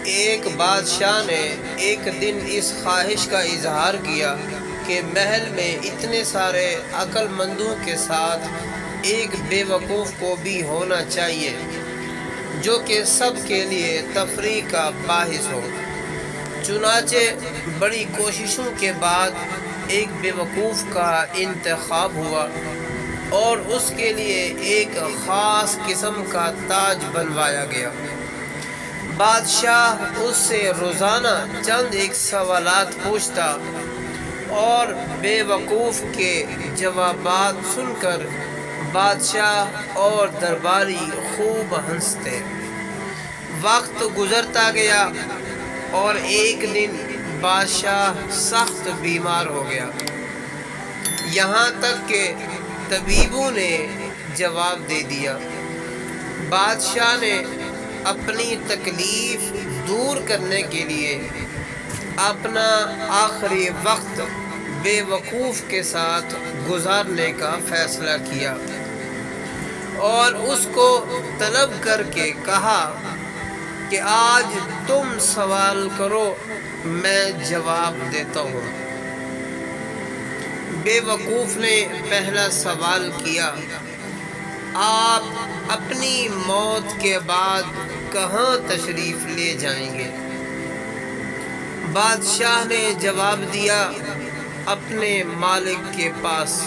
ایک بادشاہ نے ایک دن اس خواہش کا اظہار کیا کہ محل میں اتنے سارے عقل مندوں کے ساتھ ایک بے وقوف کو بھی ہونا چاہیے جو کہ سب کے لیے تفریح کا باعث ہو۔ چنانچہ بڑی کوششوں کے بعد ایک بے وقوف کا انتخاب ہوا اور اس کے لیے ایک خاص قسم کا تاج بنوایا گیا۔ بادشاہ اس سے روزانہ چند ایک سوالات پوچھتا اور بے وقوف کے جوابات سن کر بادشاہ اور درباری خوب ہنستے۔ وقت گزرتا گیا اور ایک دن بادشاہ سخت بیمار ہو گیا، یہاں تک کہ طبیبوں نے جواب دے دیا۔ بادشاہ نے اپنی تکلیف دور کرنے کے لیے اپنا آخری وقت بے وقوف کے ساتھ گزارنے کا فیصلہ کیا اور اس کو طلب کر کے کہا کہ آج تم سوال کرو، میں جواب دیتا ہوں۔ بے وقوف نے پہلا سوال کیا، آپ اپنی موت کے بعد کہاں تشریف لے جائیں گے؟ بادشاہ نے جواب دیا، اپنے مالک کے پاس۔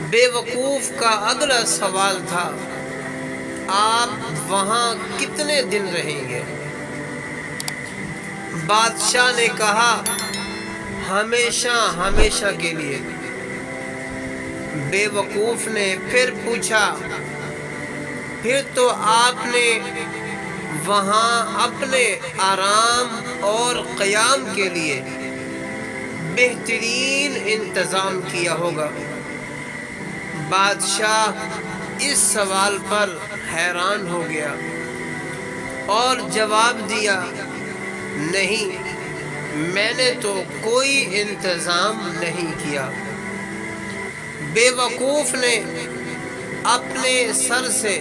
بے وقوف کا اگلا سوال تھا، آپ وہاں کتنے دن رہیں گے؟ بادشاہ نے کہا، ہمیشہ ہمیشہ کے لیے۔ بے وقوف نے پھر پوچھا، پھر تو آپ نے وہاں اپنے آرام اور قیام کے لیے بہترین انتظام کیا ہوگا۔ بادشاہ اس سوال پر حیران ہو گیا اور جواب دیا، نہیں، میں نے تو کوئی انتظام نہیں کیا۔ بے وقوف نے اپنے سر سے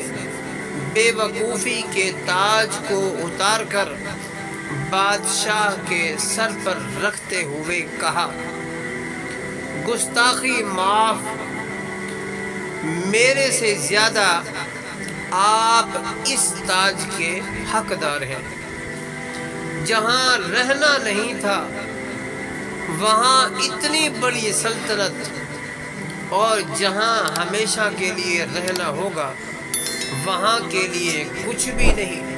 بے وقوفی کے تاج کو اتار کر بادشاہ کے سر پر رکھتے ہوئے کہا، گستاخی معاف، میرے سے زیادہ آپ اس تاج کے حقدار ہیں۔ جہاں رہنا نہیں تھا وہاں اتنی بڑی سلطنت، اور جہاں ہمیشہ کے لیے رہنا ہوگا وہاں کے لیے کچھ بھی نہیں۔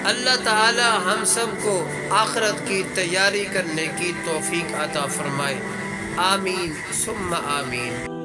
اللہ تعالی ہم سب کو آخرت کی تیاری کرنے کی توفیق عطا فرمائے، آمین ثم آمین۔